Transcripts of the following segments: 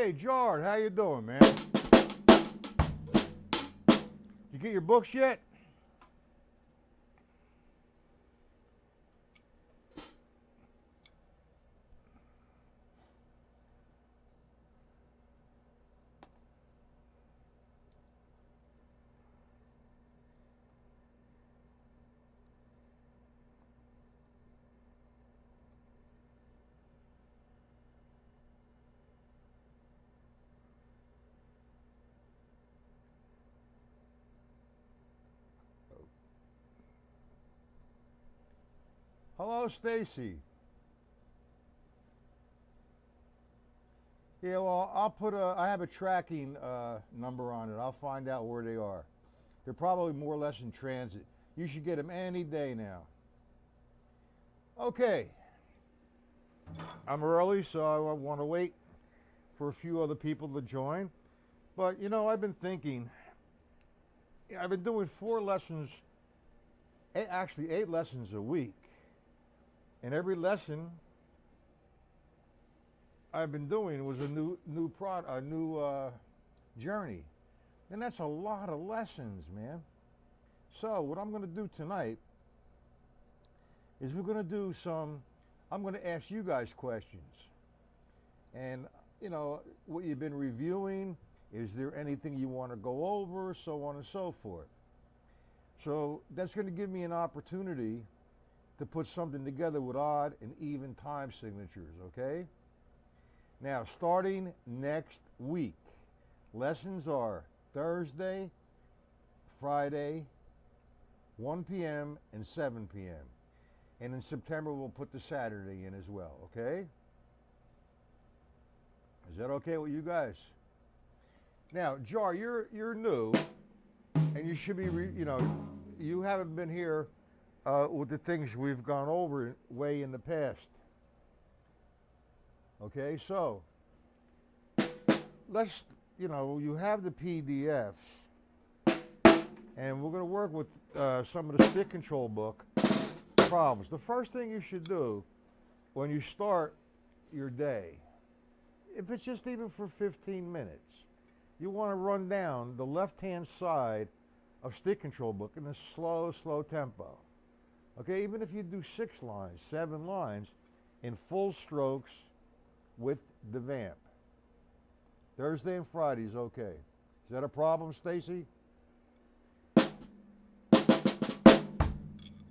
Hey, Jard, how you doing, man? You get your books yet? Hello, Stacy. Yeah, well, I have a tracking number on it. I'll find out where they are. They're probably more or less in transit. You should get them any day now. Okay. I'm early, so I want to wait for a few other people to join. But, you know, I've been thinking, I've been doing 4 lessons, actually 8 lessons a week. And every lesson I've been doing was a new journey. And that's a lot of lessons, man. So what I'm going to do tonight is I'm going to ask you guys questions. And, you know, what you've been reviewing, is there anything you want to go over, so on and so forth. So that's going to give me an opportunity to put something together with odd and even time signatures, okay? Now, starting next week, lessons are Thursday, Friday, 1 p.m. and 7 p.m. And in September, we'll put the Saturday in as well, okay? Is that okay with you guys? Now, Jar, you're new, and you should be, you haven't been here with the things we've gone over way in the past. Okay, so let's, you have the PDFs, and we're going to work with some of the stick control book problems. The first thing you should do when you start your day, if it's just even for 15 minutes, you want to run down the left-hand side of stick control book in a slow tempo. Okay, even if you do 6 lines, 7 lines in full strokes with the vamp. Thursday and Friday is okay. Is that a problem, Stacy?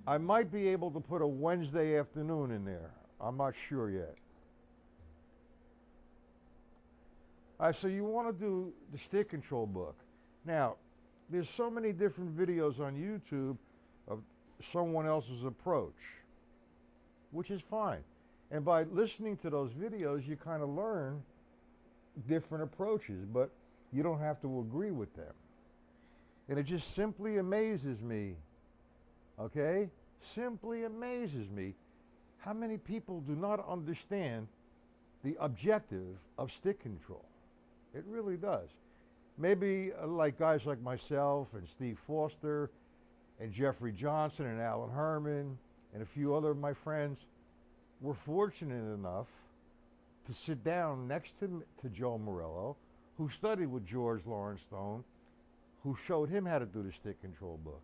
I might be able to put a Wednesday afternoon in there. I'm not sure yet. All right, so you want to do the stick control book. Now, there's so many different videos on YouTube of someone else's approach, which is fine. And by listening to those videos, you kind of learn different approaches, but you don't have to agree with them. And it just simply amazes me, okay? Simply amazes me how many people do not understand the objective of stick control. It really does. Maybe like guys like myself and Steve Foster and Jeffrey Johnson and Alan Herman and a few other of my friends were fortunate enough to sit down next to Joe Morello, who studied with George Lawrence Stone, who showed him how to do the stick control book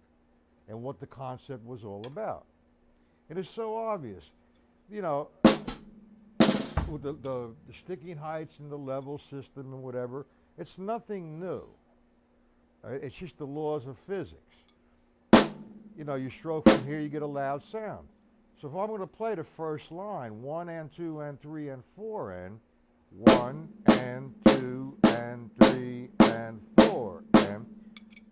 and what the concept was all about. It is so obvious, with the sticking heights and the level system and whatever. It's nothing new. It's just the laws of physics. You stroke from here, you get a loud sound. So if I'm going to play the first line, 1 and 2 and 3 and 4 and 1 and 2 and 3 and 4 and,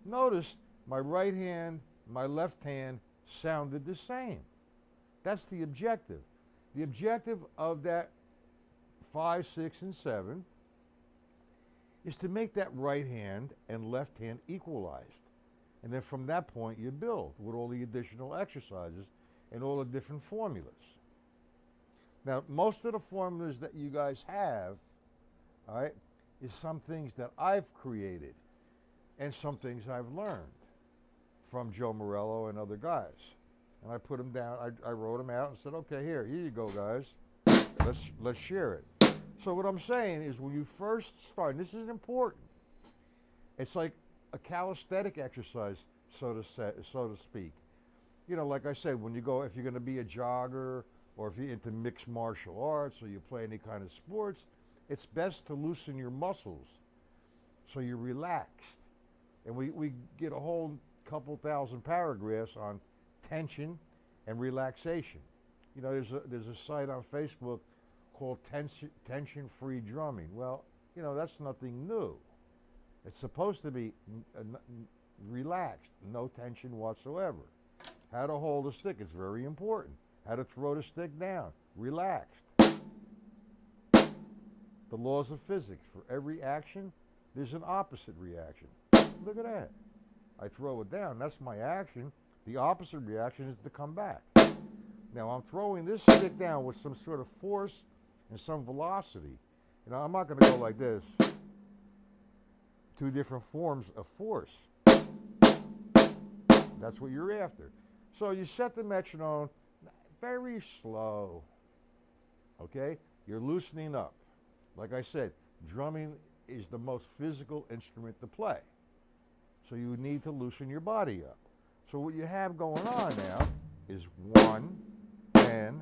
notice my right hand, my left hand sounded the same. That's the objective. The objective of that 5, 6, and 7 is to make that right hand and left hand equalized. And then from that point, you build with all the additional exercises and all the different formulas. Now, most of the formulas that you guys have, all right, is some things that I've created and some things I've learned from Joe Morello and other guys. And I put them down, I wrote them out and said, okay, here you go, guys. Let's share it. So what I'm saying is when you first start, and this is important, it's like a calisthenic exercise, so to speak. You know, like I said, when you go, if you're going to be a jogger, or if you're into mixed martial arts, or you play any kind of sports, it's best to loosen your muscles so you're relaxed. And we get a whole couple thousand paragraphs on tension and relaxation. You know, there's a site on Facebook called Tension-Free Drumming. Well, you know, that's nothing new. It's supposed to be relaxed, no tension whatsoever. How to hold a stick is very important. How to throw the stick down, relaxed. The laws of physics. For every action, there's an opposite reaction. Look at that. I throw it down, that's my action. The opposite reaction is to come back. Now I'm throwing this stick down with some sort of force and some velocity. You know, I'm not going to go like this. Two different forms of force. That's what you're after. So you set the metronome very slow. Okay? You're loosening up. Like I said, drumming is the most physical instrument to play. So you need to loosen your body up. So what you have going on now is 1 and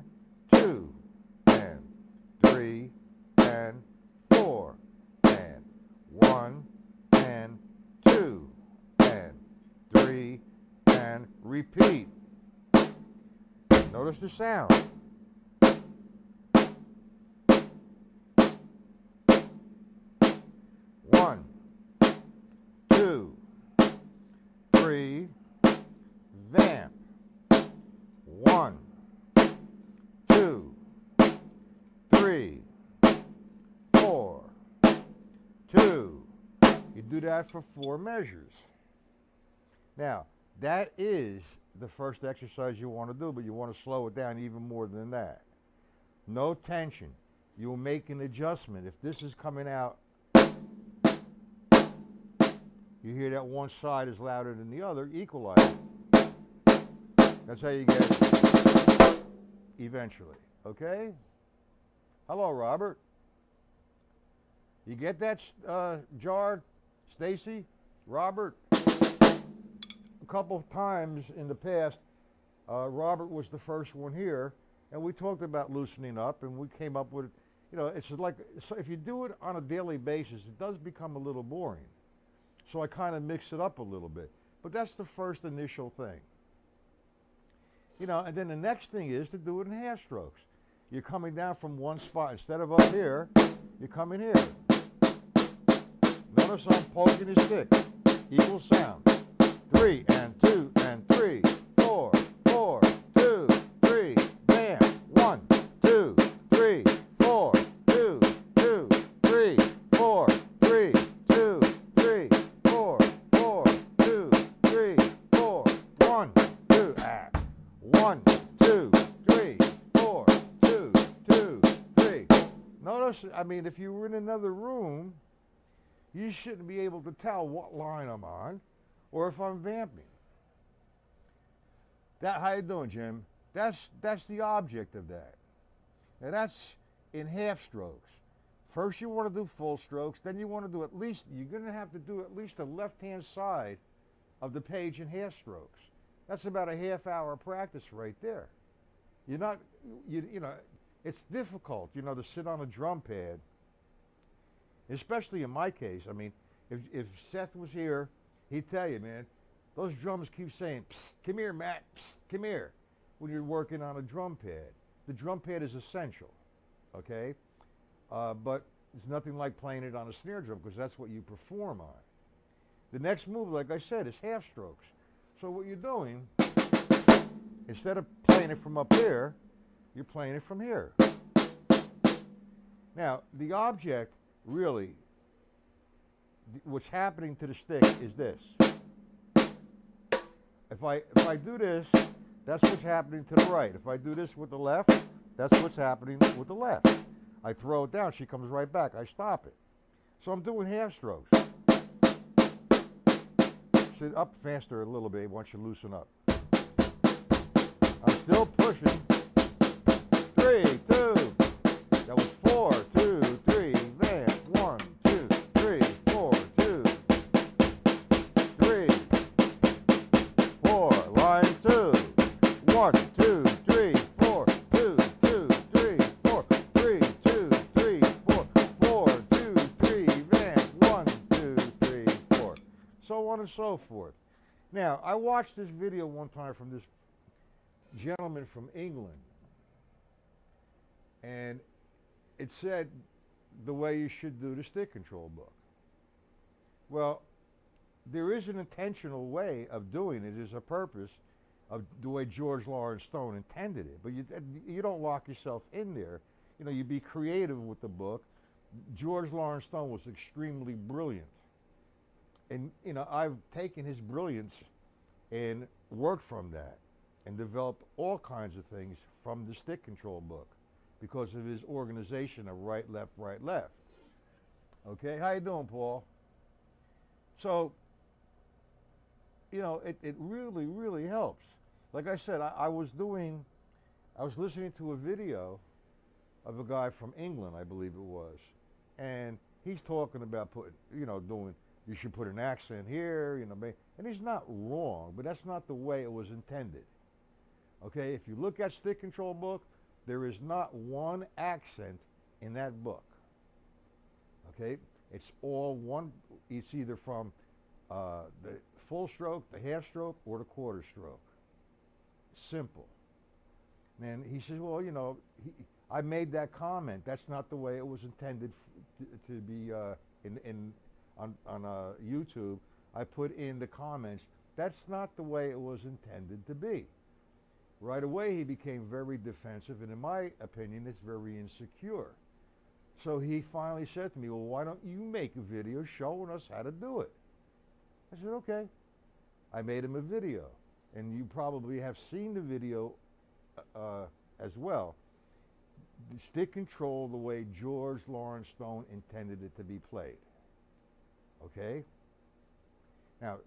2 and 3 and 4 and 1 and 2 and 3 and repeat. Notice the sound. One, two, three, vamp. 1, 2, 3, 4, 2. You do that for 4 measures. Now, that is the first exercise you want to do, but you want to slow it down even more than that. No tension. You'll make an adjustment. If this is coming out, you hear that one side is louder than the other, equalize it. That's how you get it eventually, okay? Hello, Robert. You get that jar, Stacy? Robert? A couple of times in the past, Robert was the first one here, and we talked about loosening up, and we came up with, you know, it's like, so if you do it on a daily basis, it does become a little boring. So I kind of mix it up a little bit. But that's the first initial thing. You know, and then the next thing is to do it in half strokes. You're coming down from one spot. Instead of up here, you're coming here. Notice I'm poking the stick. Equal sound. 3 and 2 and 3, 4, 4, 2, 3, bam. 1, 2, 3, 4, 2, 2, 3, 4, 3, 2, 3, 4, 4, 2, 3, 4, 1, 2, 1, 2, 3, 4, 2, 2, 3. Notice, I mean, if you were in another room, you shouldn't be able to tell what line I'm on or if I'm vamping. How you doing, Jim? That's the object of that. Now that's in half strokes. First you want to do full strokes, then you want to do at least, you're going to have to do at least the left-hand side of the page in half strokes. That's about a half-hour practice right there. You're not, you know, it's difficult, you know, to sit on a drum pad, especially in my case. I mean, if Seth was here, he'd tell you, man, those drums keep saying, psst, come here, Matt, psst, come here, when you're working on a drum pad. The drum pad is essential, okay? But it's nothing like playing it on a snare drum because that's what you perform on. The next move, like I said, is half strokes. So what you're doing, instead of playing it from up here, you're playing it from here. Now, the object, really, what's happening to the stick is this. If I do this, that's what's happening to the right. If I do this with the left, that's what's happening with the left. I throw it down, she comes right back, I stop it. So I'm doing half strokes. Sit up faster a little bit once you loosen up. I'm still pushing. 3, 2, that was 4, 2, 3. so on and so forth. Now, I watched this video one time from this gentleman from England, and it said the way you should do the stick control book. Well, there is an intentional way of doing it. There's a purpose of the way George Lawrence Stone intended it, but you don't lock yourself in there. You know, you be creative with the book. George Lawrence Stone was extremely brilliant, and you know, I've taken his brilliance and worked from that and developed all kinds of things from the stick control book because of his organization of right, left, right, left. Okay, how you doing, Paul? So, you know, it really, really helps. Like I said, I was listening to a video of a guy from England, I believe it was, and he's talking about putting, you know, you should put an accent here, you know, and he's not wrong, but that's not the way it was intended. Okay, if you look at stick control book, there is not one accent in that book. Okay, it's all one. It's either from the full stroke, the half stroke, or the quarter stroke. Simple. And he says, well, you know, I made that comment. That's not the way it was intended to be on YouTube. I put in the comments, that's not the way it was intended to be. Right away, he became very defensive, and in my opinion, it's very insecure. So he finally said to me, well, why don't you make a video showing us how to do it? I said, okay. I made him a video, and you probably have seen the video as well. The stick control the way George Lawrence Stone intended it to be played. Okay? Now,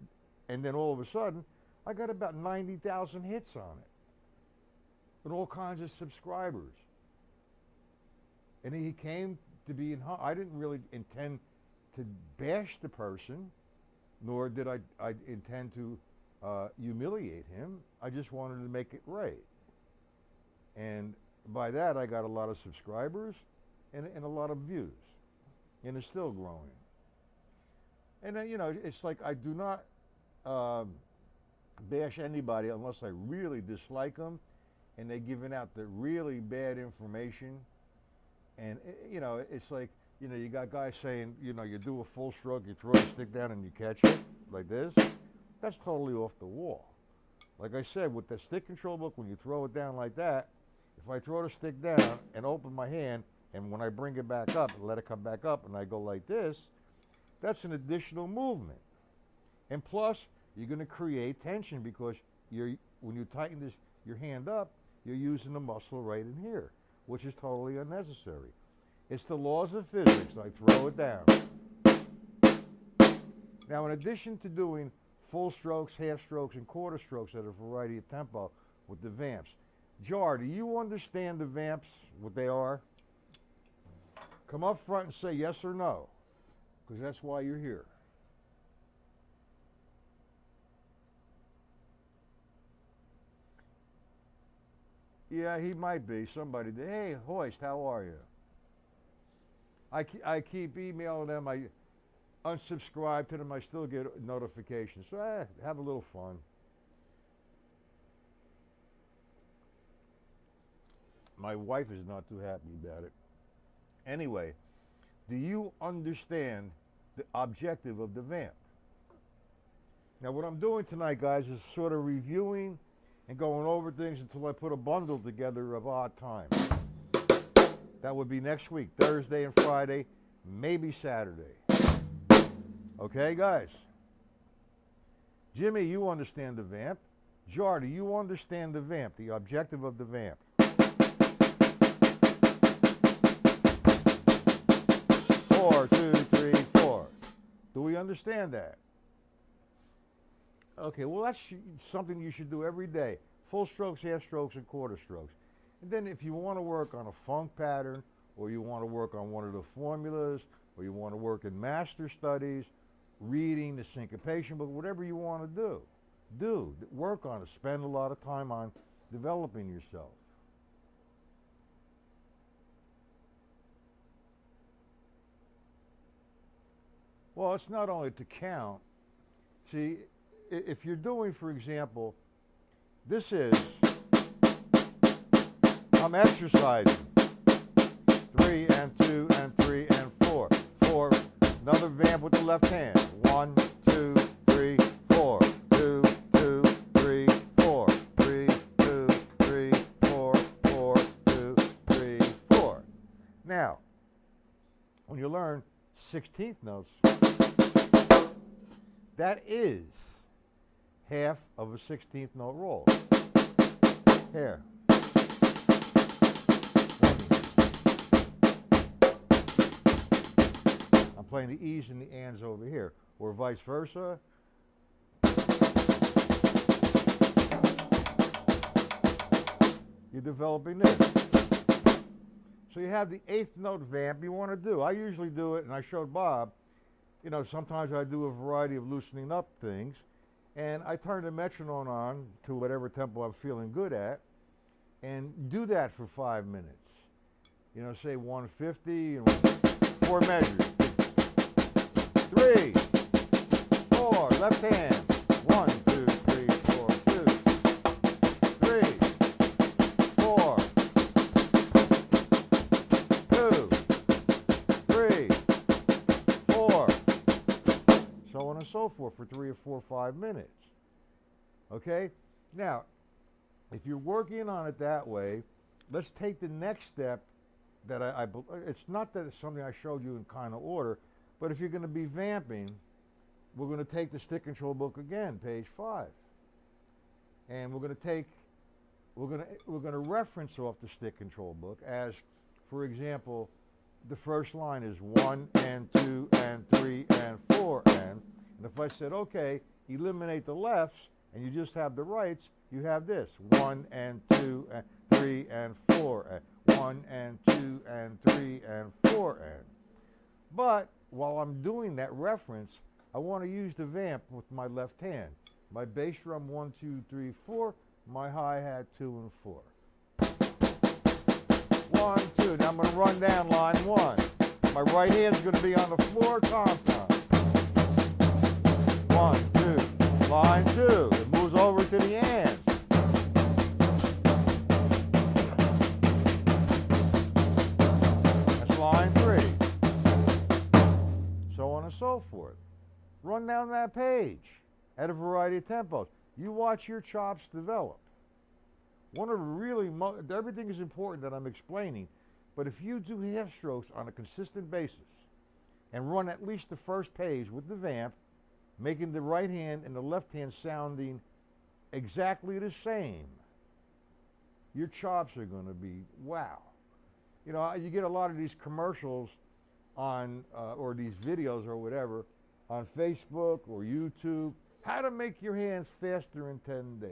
and then all of a sudden, I got about 90,000 hits on it. And all kinds of subscribers. And he came to be I didn't really intend to bash the person, nor did I intend to humiliate him. I just wanted to make it right. And by that, I got a lot of subscribers and a lot of views. And it's still growing. And then, you know, it's like I do not bash anybody unless I really dislike them and they're giving out the really bad information. And, you know, it's like, you know, you got guys saying, you know, you do a full stroke, you throw the stick down and you catch it like this. That's totally off the wall. Like I said, with the stick control book, when you throw it down like that, if I throw the stick down and open my hand, and when I bring it back up and let it come back up and I go like this, that's an additional movement. And plus, you're going to create tension because when you tighten your hand up, you're using the muscle right in here, which is totally unnecessary. It's the laws of physics. I throw it down. Now, in addition to doing full strokes, half strokes, and quarter strokes at a variety of tempo with the vamps, Jar, do you understand the vamps, what they are? Come up front and say yes or no, because that's why you're here. Yeah, he might be. Somebody, hey, Hoist, how are you? I keep emailing them. I unsubscribe to them. I still get notifications. So have a little fun. My wife is not too happy about it. Anyway, do you understand the objective of the vamp? Now, what I'm doing tonight, guys, is sort of reviewing and going over things until I put a bundle together of odd times. That would be next week, Thursday and Friday, maybe Saturday. Okay, guys? Jimmy, you understand the vamp. Jar, do you understand the vamp, the objective of the vamp? 4, 2, 3, 4. Do we understand that? Okay, well, that's something you should do every day. Full strokes, half strokes, and quarter strokes. And then if you want to work on a funk pattern, or you want to work on one of the formulas, or you want to work in master studies, reading the syncopation book, whatever you want to do, work on it. Spend a lot of time on developing yourself. Well, it's not only to count, See, if you're doing, for example, this is, I'm exercising. 3 and 2 and 3 and 4. 4, another vamp with the left hand. 1, 2, 3, 4. 2, 2, 3, 4. 3, 2, 3, 4, 4, 2, 3, 4. Now, when you learn 16th notes, that is half of a 16th note roll. Here. I'm playing the E's and the ands over here, or vice versa. You're developing this. So you have the 8th note vamp you want to do. I usually do it, and I showed Bob, you know, sometimes I do a variety of loosening up things, and I turn the metronome on to whatever tempo I'm feeling good at, and do that for 5 minutes. You know, say 150 and 4 measures. 3, 4, left hand. 1, 2, 3, 4, 2, 3, 4, 2, 3, 4, so on and so forth for 3 or 4 or 5 minutes. Okay? Now, if you're working on it that way, let's take the next step that it's not that it's something I showed you in kind of order, but if you're going to be vamping, we're going to take the stick control book again, page 5. And we're going to reference off the stick control book as, for example, the first line is 1 and 2 and 3 and 4 and if I said, okay, eliminate the lefts and you just have the rights, you have this, 1 and 2 and 3 and 4 and 1 and 2 and 3 and 4 and. But while I'm doing that reference, I want to use the vamp with my left hand. My bass drum 1, 2, 3, 4, my hi-hat 2 and 4. 1, 2, now I'm going to run down line 1. My right hand's going to be on the floor, tom-tom. 1, 2, line 2, it moves over to the ands. That's line 3. So on and so forth. Run down that page at a variety of tempos. You watch your chops develop. One of the really, everything is important that I'm explaining, but if you do half strokes on a consistent basis and run at least the first page with the vamp, making the right hand and the left hand sounding exactly the same, your chops are going to be wow. You know, you get a lot of these commercials on, or these videos or whatever, on Facebook or YouTube, how to make your hands faster in 10 days.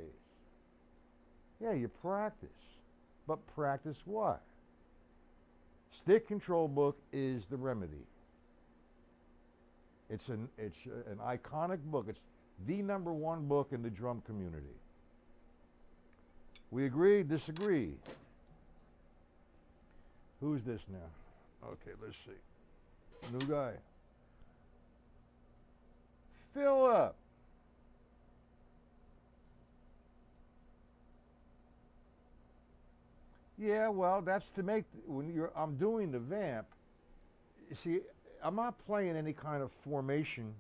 Yeah, you practice, but practice what? Stick control book is the remedy. It's an iconic book. It's the #1 book in the drum community. We agree, disagree? Who's this now? Okay, let's see. New guy. Philip. Yeah, well, that's to make, I'm doing the vamp, you see, I'm not playing any kind of formation,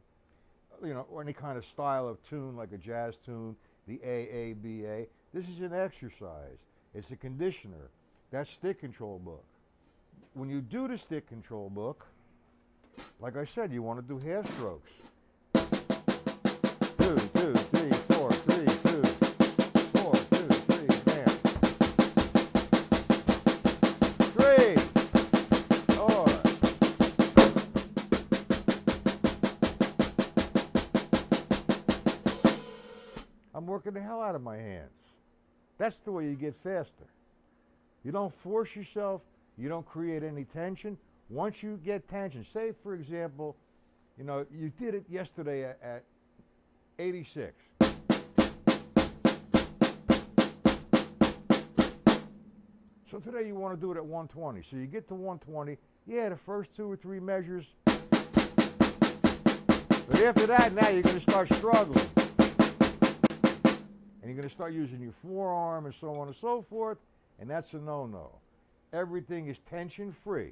you know, or any kind of style of tune like a jazz tune, the A, B, A. This is an exercise. It's a conditioner. That's stick control book. When you do the stick control book, like I said, you want to do half strokes. 2, 2, 3, 4, 3, 2, 4, 2, 3, bam. 3, 4. I'm working the hell out of my hands. That's the way you get faster. You don't force yourself. You don't create any tension. Once you get tension, say for example, you know, you did it yesterday at 86. So today you want to do it at 120. So you get to 120. Yeah, the first 2 or 3 measures, But after that, now you're going to start struggling. And you're going to start using your forearm and so on and so forth, and that's a no-no. Everything is tension-free.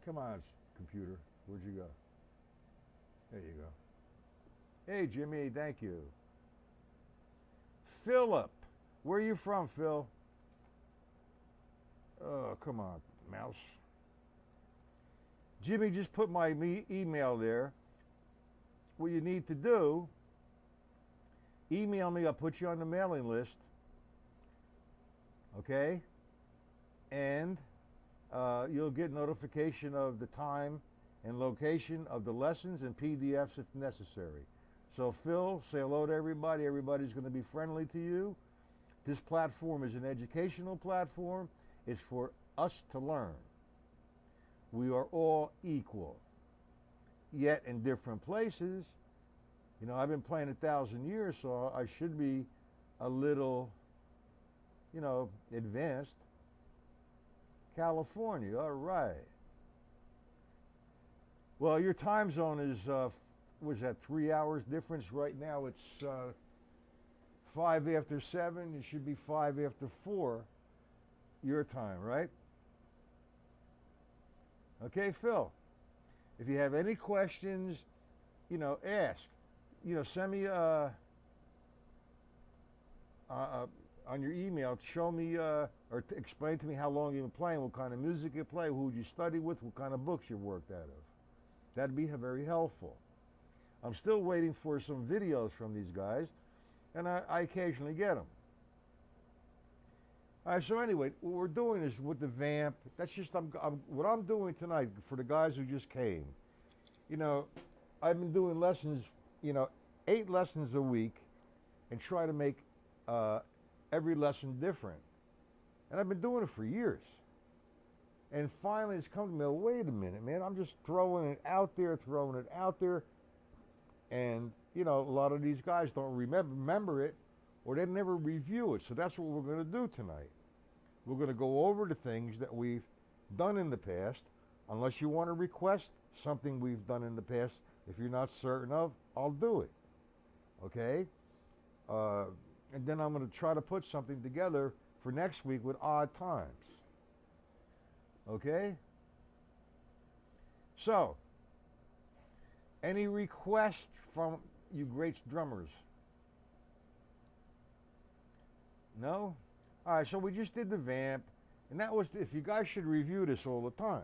Come on, computer. Where'd you go? There you go. Hey, Jimmy, thank you. Philip. Where are you from, Phil? Oh, come on, mouse. Jimmy just put my email there. What you need to do, email me. I'll put you on the mailing list. Okay? And you'll get notification of the time and location of the lessons and PDFs if necessary. So Phil, say hello to everybody. Everybody's going to be friendly to you. This platform is an educational platform. It's for us to learn. We are all equal, yet in different places. You know, I've been playing 1,000 years, so I should be a little, you know, advanced. California, all right. Well, your time zone is, was that 3 hours difference? Right now it's 5 after 7. It should be 5 after 4 your time, right? Okay, Phil, if you have any questions, you know, ask. You know, send me on your email, show me or explain to me how long you've been playing, what kind of music you play, who you study with, what kind of books you worked out of. That'd be very helpful. I'm still waiting for some videos from these guys, and I occasionally get them. All right, so anyway, what we're doing is with the vamp, that's just what I'm doing tonight for the guys who just came. You know, I've been doing lessons, you know, 8 lessons a week and try to make every lesson different. And I've been doing it for years. And finally it's come to me, oh, wait a minute, man, I'm just throwing it out there. And, you know, a lot of these guys don't remember it, or they never review it. So that's what we're going to do tonight. We're going to go over the things that we've done in the past. Unless you want to request something we've done in the past, if you're not certain of, I'll do it. Okay? And then I'm going to try to put something together for next week with odd times. Okay? So, any requests from you great drummers? No? All right, so we just did the vamp, and that was, if you guys should review this all the time.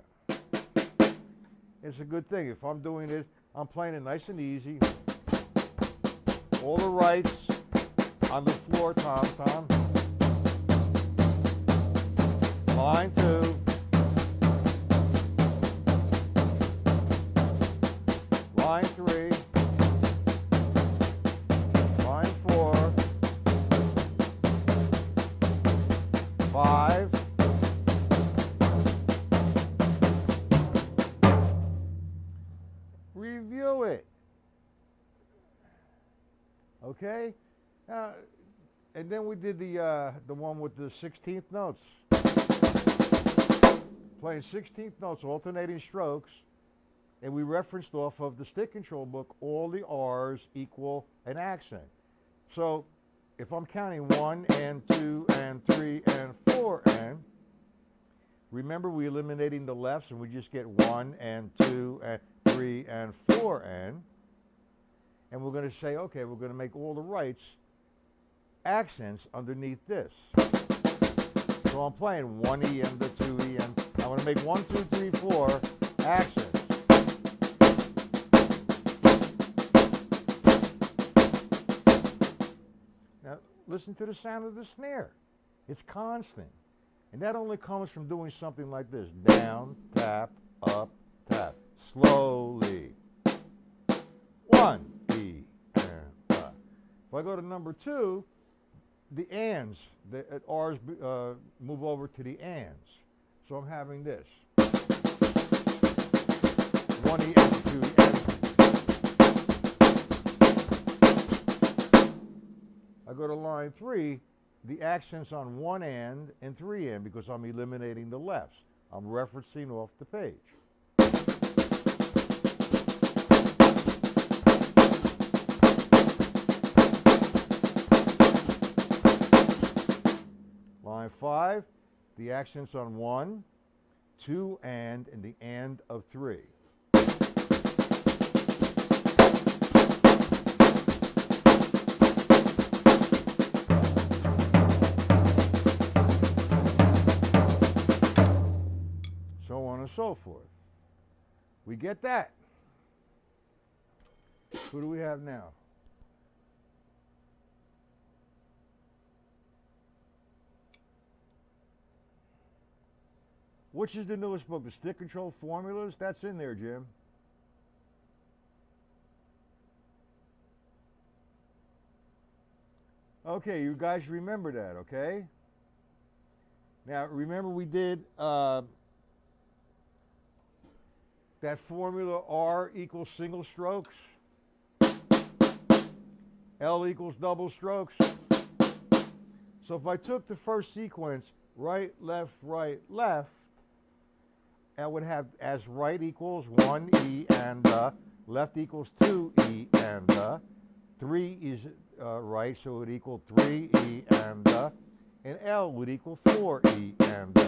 It's a good thing. If I'm doing it, I'm playing it nice and easy. All the rights on the floor, tom. Line 2. Line 3. Line 4. 5. Review it. Okay? And then we did the one with the 16th notes. Playing 16th notes, alternating strokes. And we referenced off of the stick control book, all the R's equal an accent. So if I'm counting 1 and 2 and 3 and 4 and, remember we eliminating the lefts and we just get 1 and 2 and 3 and 4 and we're going to say, okay, we're going to make all the rights accents underneath this. So I'm playing 1E and the 2E and I'm going to make 1, 2, 3, 4 accents. Now listen to the sound of the snare. It's constant. And that only comes from doing something like this. Down, tap, up, tap. Slowly. 1, E, and If I go to number 2, the ands, the R's move over to the ands. So I'm having this. 1E and 2E. I go to line 3, the accent's on 1 and 3 and because I'm eliminating the lefts. I'm referencing off the page. the accents on 1, 2, and the and of 3. So on and so forth. We get that. Who do we have now? Which is the newest book? The Stick Control Formulas? That's in there, Jim. Okay, you guys remember that, okay? Now, remember we did that formula R equals single strokes, L equals double strokes. So if I took the first sequence, right, left, I would have as right equals 1E and left equals 2E and 3 is right, so it would equal 3E and L would equal 4E and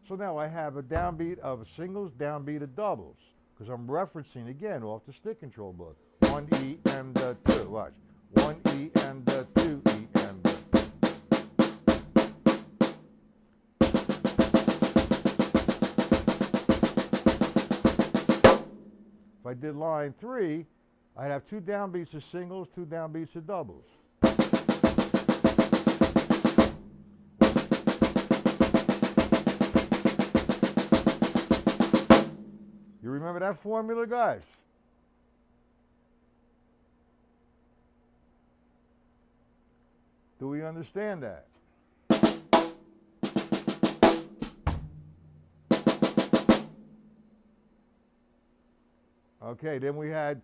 so now I have a downbeat of singles, downbeat of doubles, because I'm referencing again off the stick control book. 1E and 2, watch. 1E and 2E and If I did line 3, I'd have 2 downbeats of singles, 2 downbeats of doubles. You remember that formula, guys? Do we understand that? Okay, then we had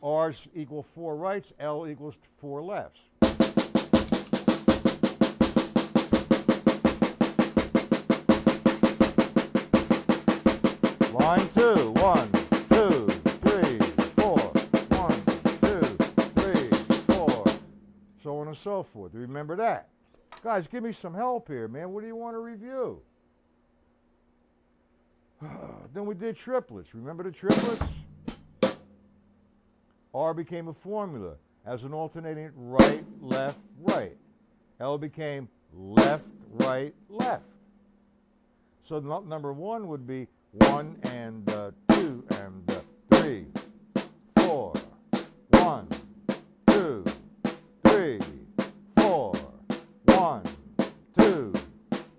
R's equal 4 rights, L equals 4 lefts. Line 2, 1, 2, 3, 4, 1, 2, 3, 4, so on and so forth. Remember that? Guys, give me some help here, man. What do you want to review? Then we did triplets. Remember the triplets? R became a formula as an alternating right, left, right. L became left, right, left. So number 1 would be 1 and 2 and 3, 4. 1, 2, 3, 4. 1, 2,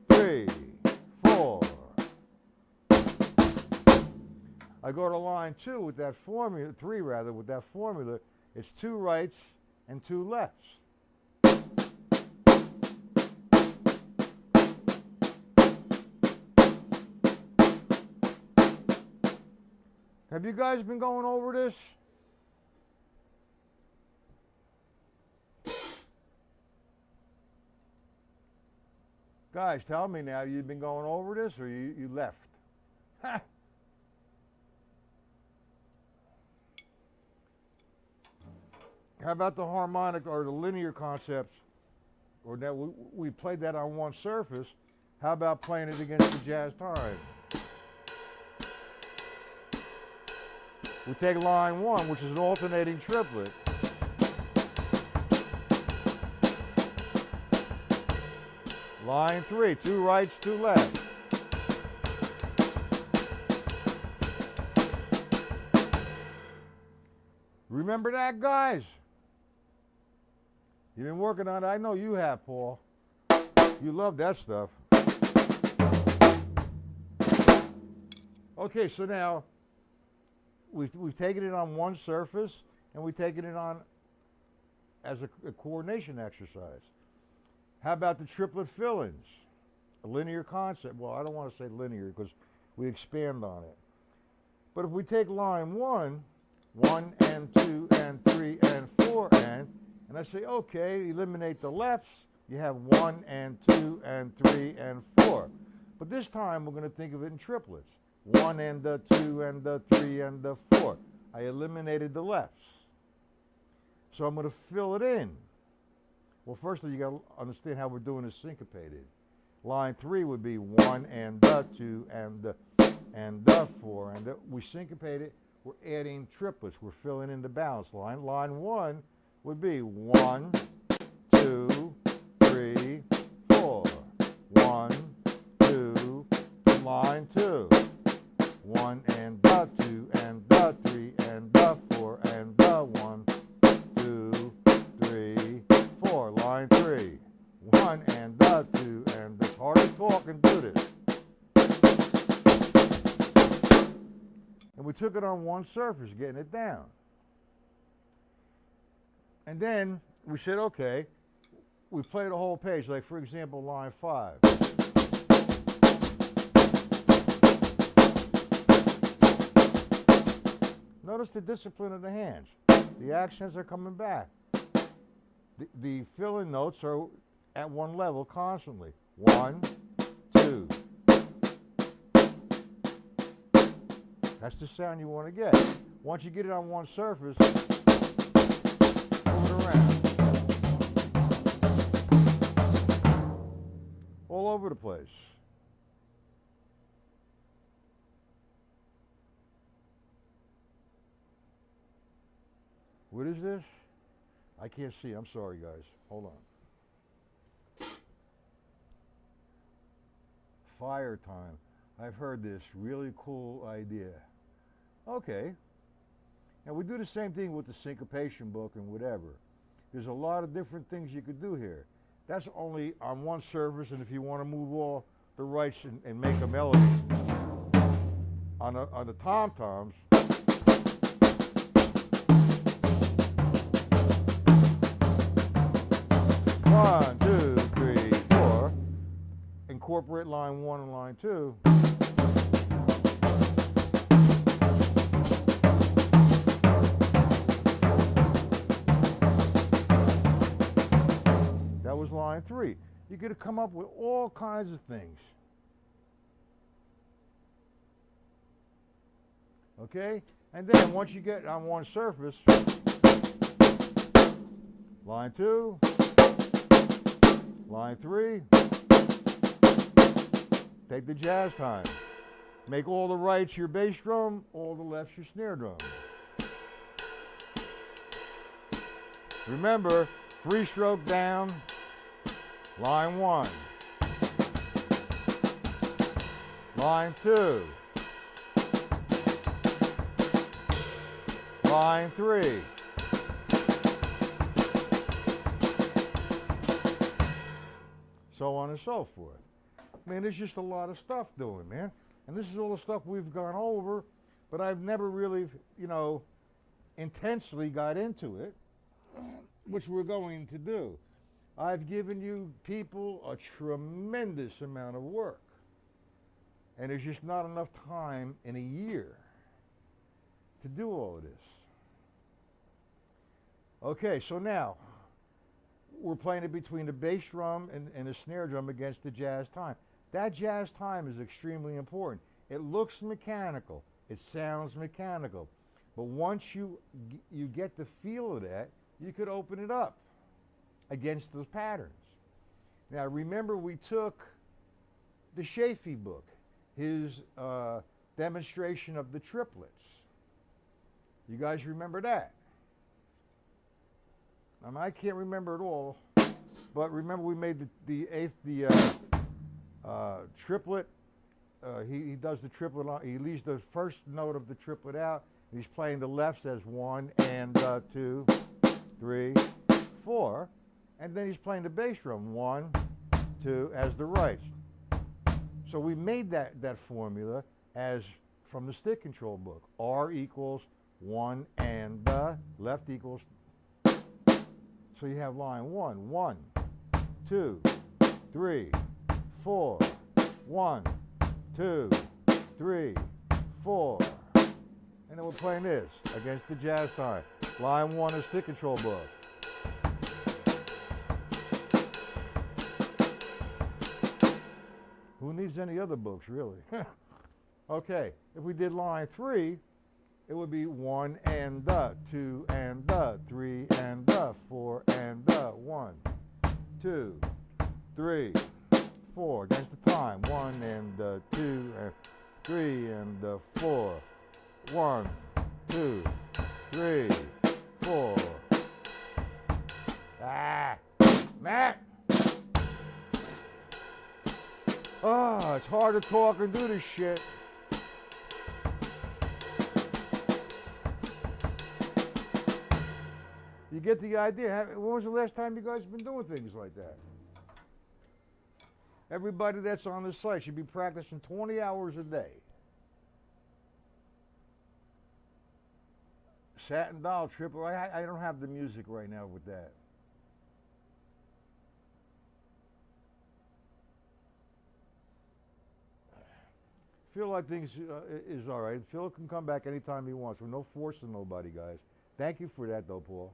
3, 4. I go to line 2 with that formula, 3 rather, with that formula. It's 2 rights and 2 lefts. Have you guys been going over this? Guys, tell me now, you've been going over this or you left? Ha! How about the harmonic or the linear concepts? Or that we played that on one surface. How about playing it against the jazz time? We take line 1, which is an alternating triplet. Line 3, 2 rights, 2 lefts. Remember that, guys? You've been working on it. I know you have, Paul. You love that stuff. Okay, so now we've taken it on one surface and we've taken it on as a coordination exercise. How about the triplet fillings? A linear concept. Well, I don't want to say linear because we expand on it. But if we take line 1, 1 and 2 and 3 and 4 and I say, okay, eliminate the lefts, you have 1 and 2 and 3 and 4. But this time we're going to think of it in triplets. 1 and 2 and 3 and 4. I eliminated the lefts. So I'm going to fill it in. Well, firstly, you got to understand how we're doing this syncopated. Line 3 would be 1 and the 2 and the 4. And we syncopate it. We're adding triplets. We're filling in the balance line. Line 1 would be 1, 2, 3, 4. 1, 2, line 2. 1 and the 2 and the 3 and the 4 and the 1, 2, 3, 4. Line 3. 1 and the 2 and it's hard to talk and do this. And we took it on one surface, getting it down. And then we said, okay, we play the whole page. Like, for example, line 5. Notice the discipline of the hands. The accents are coming back. The fill-in notes are at one level constantly. 1, 2. That's the sound you want to get. Once you get it on one surface, move it around. All over the place. What is this? I can't see. I'm sorry, guys. Hold on. Fire time. I've heard this really cool idea. Okay. And we do the same thing with the syncopation book and whatever. There's a lot of different things you could do here. That's only on one surface, and if you want to move all the rights and make a melody on the tom-toms, 1, 2, 3, 4. Incorporate line 1 and line 2. That was line 3. You could have come up with all kinds of things. Okay? And then once you get on one surface, line 2, line 3, take the jazz time. Make all the rights your bass drum, all the lefts your snare drum. Remember, free stroke down, line 1, line 2, line 3. So on and so forth. Man, there's just a lot of stuff doing, man. And this is all the stuff we've gone over, but I've never really, intensely got into it, which we're going to do. I've given you people a tremendous amount of work. And there's just not enough time in a year to do all of this. Okay, so now, we're playing it between the bass drum and the snare drum against the jazz time. That jazz time is extremely important. It looks mechanical. It sounds mechanical. But once you get the feel of that, you could open it up against those patterns. Now, remember we took the Chaffee book, his demonstration of the triplets. You guys remember that? I can't remember it all, but remember we made the triplet. He does the triplet. He leaves the first note of the triplet out. He's playing the lefts as 1 and 2, 3, 4, and then he's playing the bass drum 1, 2 as the rights. So we made that formula as from the stick control book. R equals 1 and the left equals. So you have line 1, 1, 2, 3, 4, 1, 2, 3, 4. And then we're playing this against the jazz time. Line 1 is stick control book. Who needs any other books, really? Okay, if we did line 3, it would be 1 and the, 2 and the, 3 and the, 4 and the, 1, 2, 3, 4 against the time. 1 and 2 and 3 and 4. 1, 2, 3, 4. Ah, Matt. Oh, it's hard to talk and do this shit. You get the idea. When was the last time you guys have been doing things like that? Everybody that's on the site should be practicing 20 hours a day. Satin Doll, Triple. I don't have the music right now with that. Feel like things is all right. Phil can come back anytime he wants. We're no forcing nobody, guys. Thank you for that, though, Paul.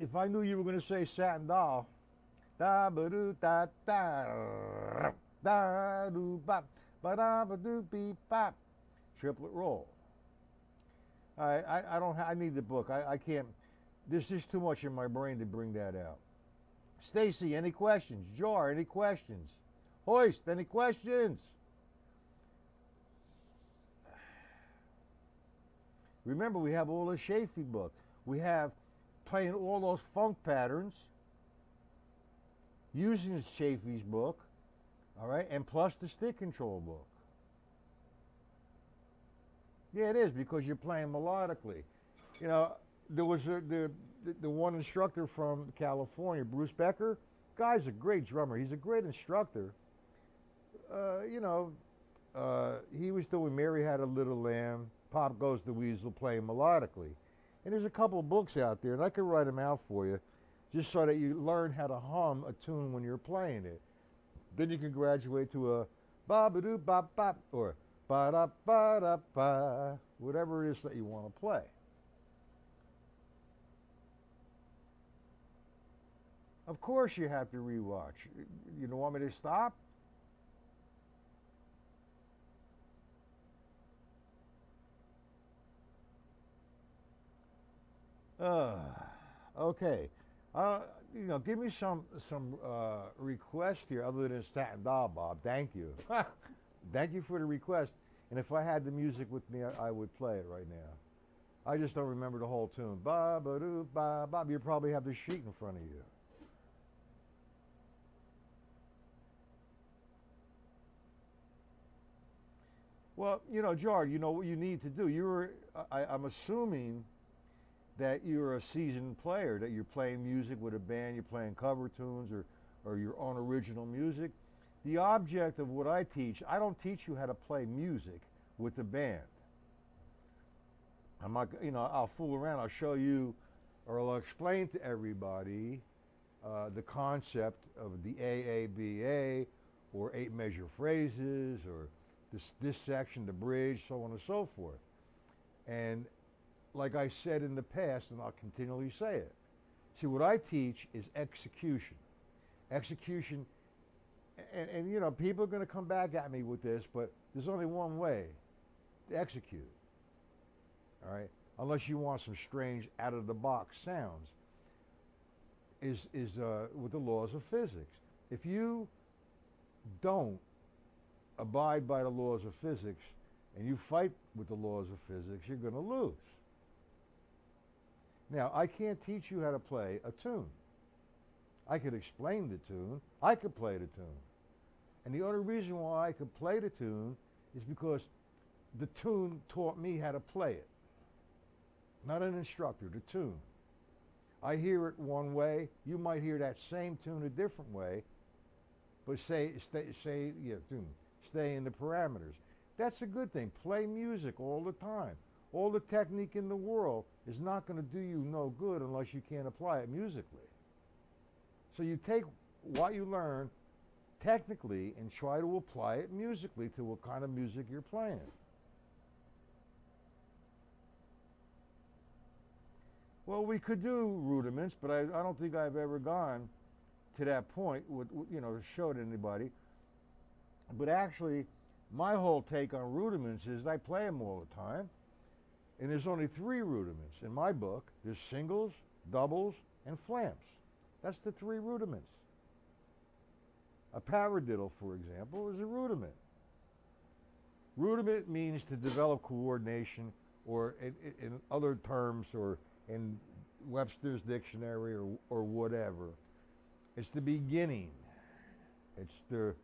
If I knew you were going to say Satin Doll, da ba doo da da da doo bop ba da ba doo beep bop, triplet roll. I don't. I need the book. I can't. There's just too much in my brain to bring that out. Stacy, any questions? Jar, any questions? Hoist, any questions? Remember, we have all the Shafee book. We have playing all those funk patterns, using Shafee's book, all right, and plus the stick control book. Yeah, it is, because you're playing melodically. You know, there was the one instructor from California, Bruce Becker. Guy's a great drummer. He's a great instructor. You know, he was doing Mary Had a Little Lamb, Pop Goes the Weasel, playing melodically. And there's a couple books out there, and I could write them out for you, just so that you learn how to hum a tune when you're playing it. Then you can graduate to a ba-ba-doo-bop-bop, or ba-da-ba-da-ba, whatever it is that you want to play. Of course you have to rewatch. You don't want me to stop? Okay. You know, give me some request here other than Satin Doll, Bob. Thank you. Thank you for the request. And if I had the music with me, I would play it right now. I just don't remember the whole tune. Ba ba doo ba ba. You probably have the sheet in front of you. Well, you know, Jar, you know what you need to do. I'm assuming that you're a seasoned player, that you're playing music with a band, you're playing cover tunes or your own original music. The object of what I teach, I don't teach you how to play music with the band. I'm not, you know, I'll fool around. I'll show you, or I'll explain to everybody the concept of the AABA, or 8-measure phrases, or this section, the bridge, so on and so forth. And like I said in the past, and I'll continually say it, see, what I teach is execution. Execution, and you know, people are going to come back at me with this, but there's only one way to execute, all right? Unless you want some strange out-of-the-box sounds, is with the laws of physics. If you don't abide by the laws of physics and you fight with the laws of physics, you're going to lose. Now, I can't teach you how to play a tune. I could explain the tune. I could play the tune. And the only reason why I could play the tune is because the tune taught me how to play it. Not an instructor, the tune. I hear it one way. You might hear that same tune a different way, but stay in the parameters. That's a good thing. Play music all the time. All the technique in the world is not going to do you no good unless you can't apply it musically. So you take what you learn technically and try to apply it musically to what kind of music you're playing. Well, we could do rudiments, but I don't think I've ever gone to that point with, you know, to show it to anybody. But actually, my whole take on rudiments is I play them all the time. And there's only 3 rudiments. In my book, there's singles, doubles, and flamps. That's the 3 rudiments. A paradiddle, for example, is a rudiment. Rudiment means to develop coordination, or in other terms, or in Webster's dictionary, or whatever. It's the beginning. It's the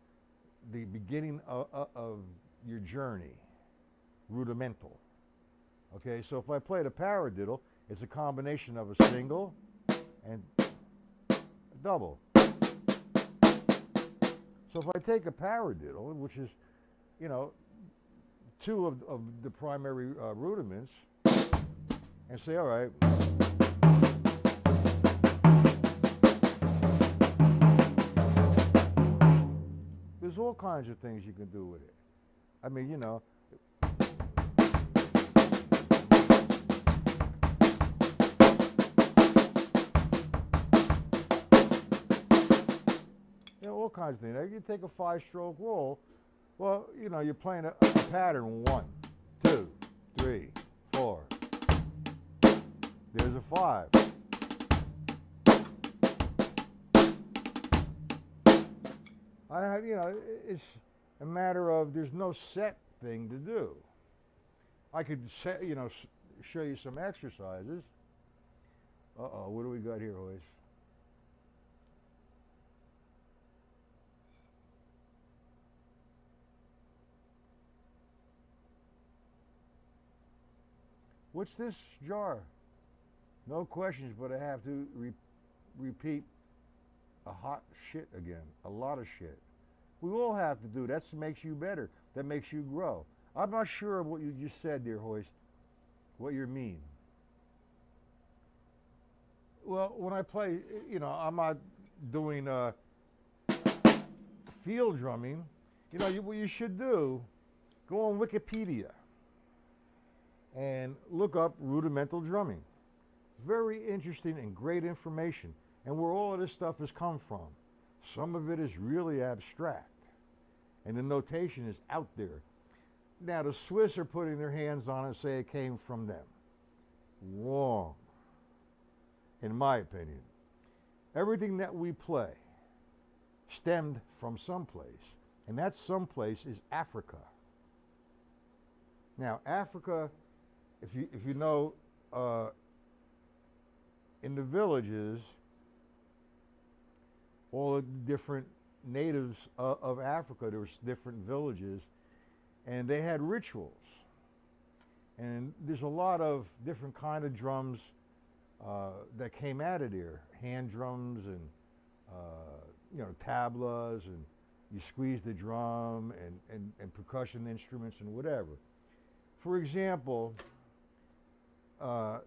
beginning of your journey. Rudimental. Okay, so if I played a paradiddle, it's a combination of a single and a double. So if I take a paradiddle, which is, 2 of the primary rudiments, and say, all right, there's all kinds of things you can do with it. I mean, all kinds of things. You take a 5-stroke roll. Well, you're playing a pattern. 1, 2, 3, 4. There's a 5. It's a matter of there's no set thing to do. I could show you some exercises. What do we got here, Hoyce? What's this jar? No questions, but I have to repeat a hot shit again, a lot of shit. We all have to do. That makes you better. That makes you grow. I'm not sure of what you just said there, Hoist, what you mean. Well, when I play, I'm not doing field drumming. What you should do, go on Wikipedia and look up rudimental drumming. Very interesting and great information, and where all of this stuff has come from. Some of it is really abstract, and the notation is out there. Now, the Swiss are putting their hands on it and say it came from them. Wrong, in my opinion. Everything that we play stemmed from someplace, and that someplace is Africa. Now, Africa, if you know, in the villages, all the different natives of Africa, there was different villages, and they had rituals. And there's a lot of different kind of drums that came out of there, hand drums and tablas, and you squeeze the drum, and percussion instruments and whatever. For example,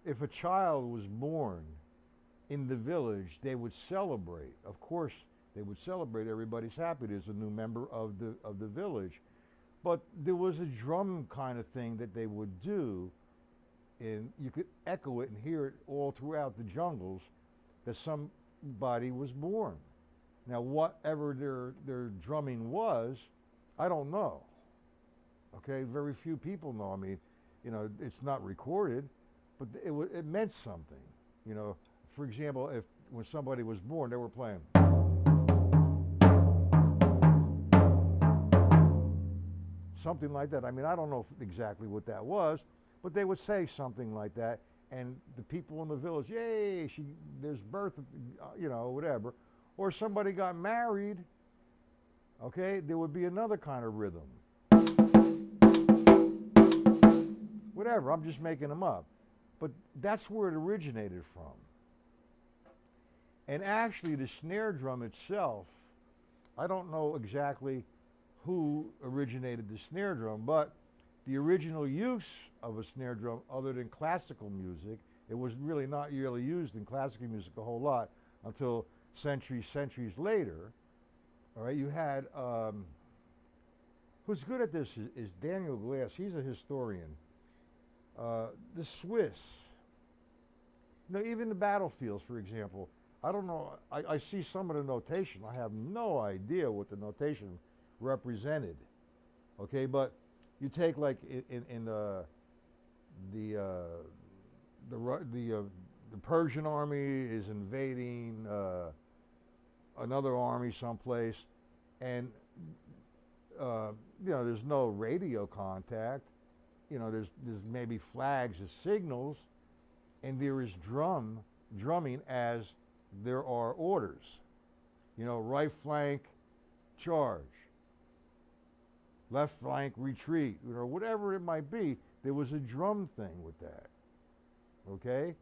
if a child was born in the village, they would celebrate. Of course, they would celebrate. Everybody's happy. There's a new member of the village. But there was a drum kind of thing that they would do, and you could echo it and hear it all throughout the jungles that somebody was born. Now, whatever their drumming was, I don't know. Okay, very few people know. I mean, it's not recorded, but it meant something. For example, when somebody was born, they were playing. Something like that. I mean, I don't know exactly what that was, but they would say something like that, and the people in the village, yay, there's birth, whatever. Or somebody got married, okay, there would be another kind of rhythm. Whatever, I'm just making them up. But that's where it originated from. And actually, the snare drum itself, I don't know exactly who originated the snare drum, but the original use of a snare drum, other than classical music, it was really not really used in classical music a whole lot until centuries later. All right, you had, who's good at this is Daniel Glass. He's a historian. The Swiss, even the battlefields, for example, I don't know, I see some of the notation. I have no idea what the notation represented, okay? But you take, like, in the the the Persian army is invading another army someplace, and there's no radio contact. There's maybe flags as signals, and there is drumming as there are orders. Right flank, charge. Left flank, retreat. Whatever it might be, there was a drum thing with that. Okay?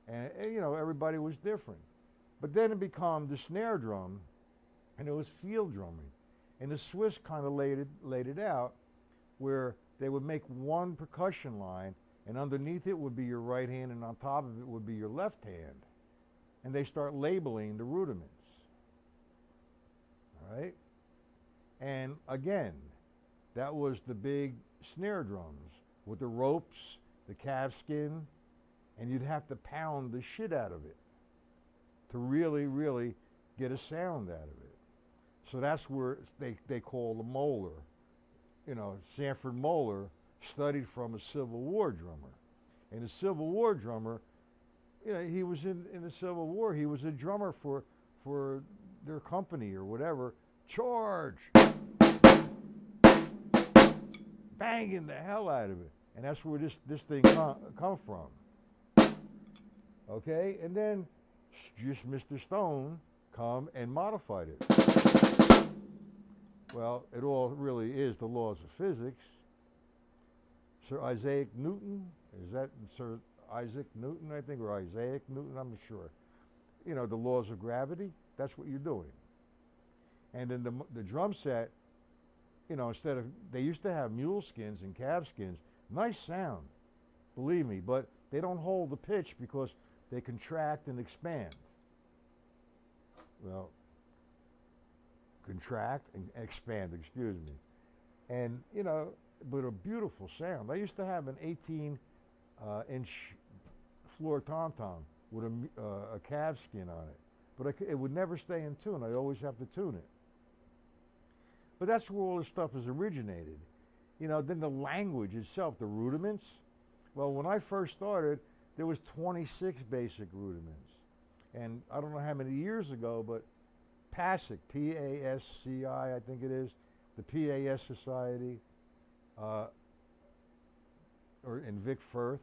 And everybody was different. But then it became the snare drum, and it was field drumming. And the Swiss kind of laid it out where they would make one percussion line, and underneath it would be your right hand, and on top of it would be your left hand. And they start labeling the rudiments. All right? And again, that was the big snare drums with the ropes, the calfskin, and you'd have to pound the shit out of it to really, really get a sound out of it. So that's where they call the molar. Sanford Moeller studied from a Civil War drummer. And the Civil War drummer, he was in the Civil War. He was a drummer for their company or whatever. Charge! Banging the hell out of it. And that's where this thing come from. Okay? And then just Mr. Stone come and modified it. Well, it all really is the laws of physics. Sir Isaac Newton, is that Sir Isaac Newton, I think, or Isaac Newton, I'm not sure. The laws of gravity, that's what you're doing. And then the drum set, instead of, they used to have mule skins and calf skins, nice sound, believe me, but they don't hold the pitch because they contract and expand. Well, contract and expand, excuse me. And, but a beautiful sound. I used to have an 18-inch floor tom-tom with a calf skin on it. But it would never stay in tune. I always have to tune it. But that's where all this stuff is originated. Then the language itself, the rudiments. Well, when I first started, there was 26 basic rudiments. And I don't know how many years ago, but PASCI, P-A-S-C-I, I think it is, the PAS Society, or in Vic Firth,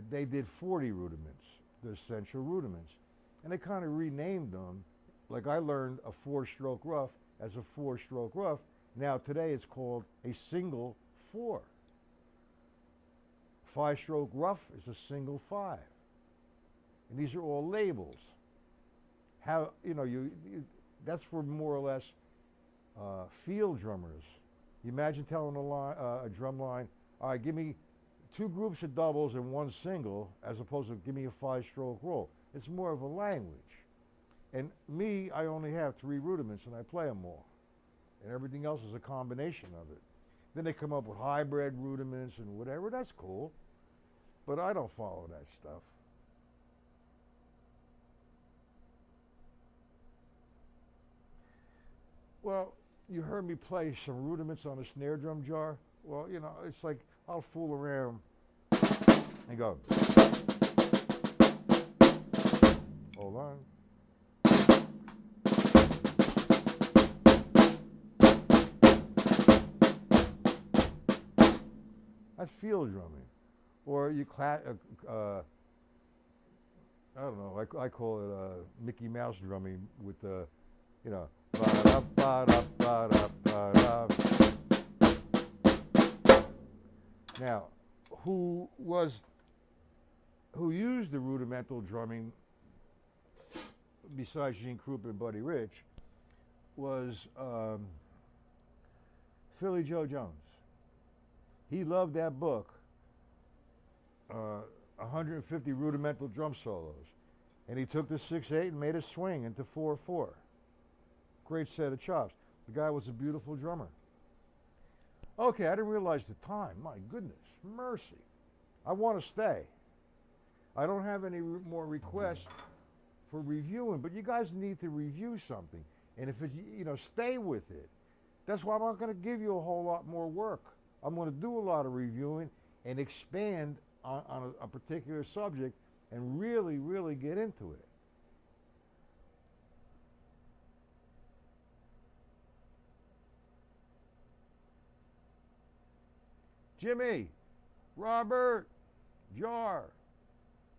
they did 40 rudiments, the essential rudiments. And they kind of renamed them. Like I learned a 4-stroke rough as a 4-stroke rough. Now today it's called a single 4. 5-stroke rough is a single 5. And these are all labels. How, that's for more or less field drummers. You imagine telling a drum line, all right, give me 2 groups of doubles and 1 single, as opposed to give me a 5-stroke roll. It's more of a language. And me, I only have 3 rudiments and I play them all. And everything else is a combination of it. Then they come up with hybrid rudiments and whatever, that's cool. But I don't follow that stuff. Well, you heard me play some rudiments on a snare drum jar. Well, it's like I'll fool around and go. Hold on. That's field drumming. Or you I don't know, I call it Mickey Mouse drumming with the, Now, who used the rudimental drumming besides Gene Krupa and Buddy Rich was Philly Joe Jones. He loved that book, 150 rudimental drum solos. And he took the 6/8 and made a swing into 4/4. Great set of chops. The guy was a beautiful drummer. Okay, I didn't realize the time. My goodness, mercy. I want to stay. I don't have any more requests for reviewing, but you guys need to review something. And if it's, stay with it. That's why I'm not going to give you a whole lot more work. I'm going to do a lot of reviewing, and expand on a particular subject and really, really get into it. Jimmy, Robert, Jar,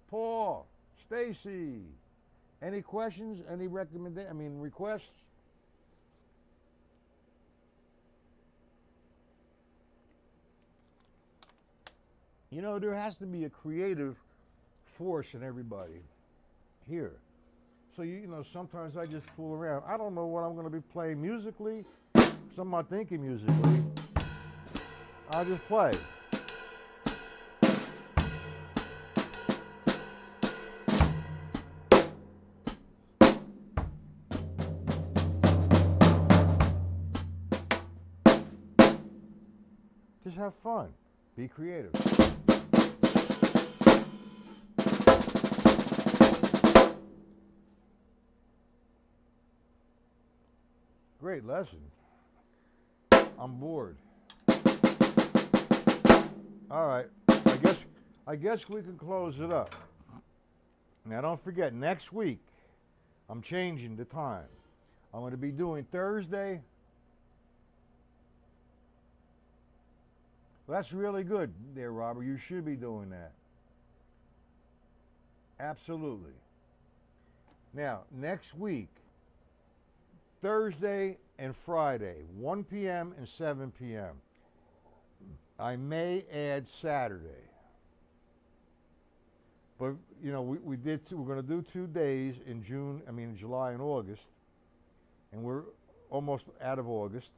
Paul, Stacy. Any questions? Any requests? You know, there has to be a creative force in everybody here. So, you know, sometimes I just fool around. I don't know what I'm going to be playing musically. So I'm not thinking musically. I'll just play. Just have fun. Be creative. Great lesson. I'm bored. All right. I guess we can close it up. Now don't forget, next week I'm changing the time. I'm going to be doing Thursday. Well, that's really good there, Robert. You should be doing that. Absolutely. Now, next week, Thursday and Friday, 1 p.m. and 7 p.m. I may add Saturday. But, you know, we're going to do 2 days in July and August. And we're almost out of August.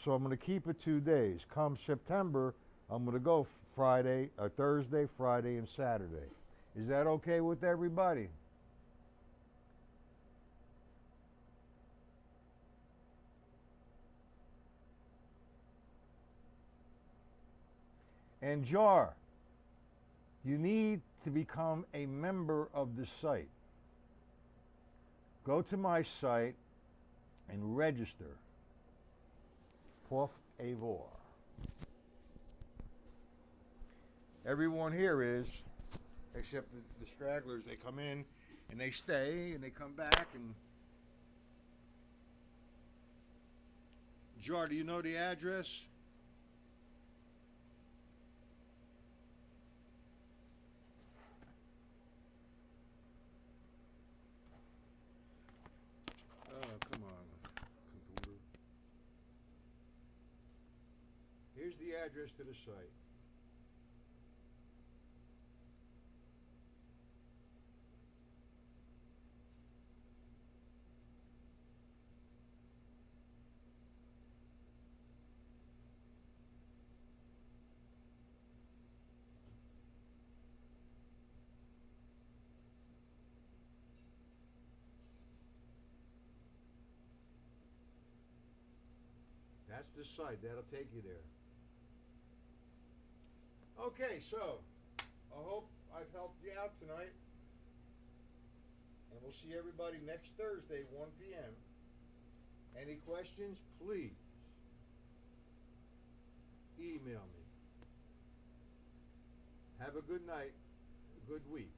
So I'm going to keep it 2 days. Come September, I'm going to go Thursday, Friday, and Saturday. Is that okay with everybody? And Jar, you need to become a member of the site. Go to my site and register. Prof. Avor. Everyone here is, except the stragglers. They come in and they stay and they come back. And Jar, do you know the address? Oh, come on, computer. Here's the address to the site. That's the site. That'll take you there. Okay, so I hope I've helped you out tonight. And we'll see everybody next Thursday, 1 p.m. Any questions, please email me. Have a good night, a good week.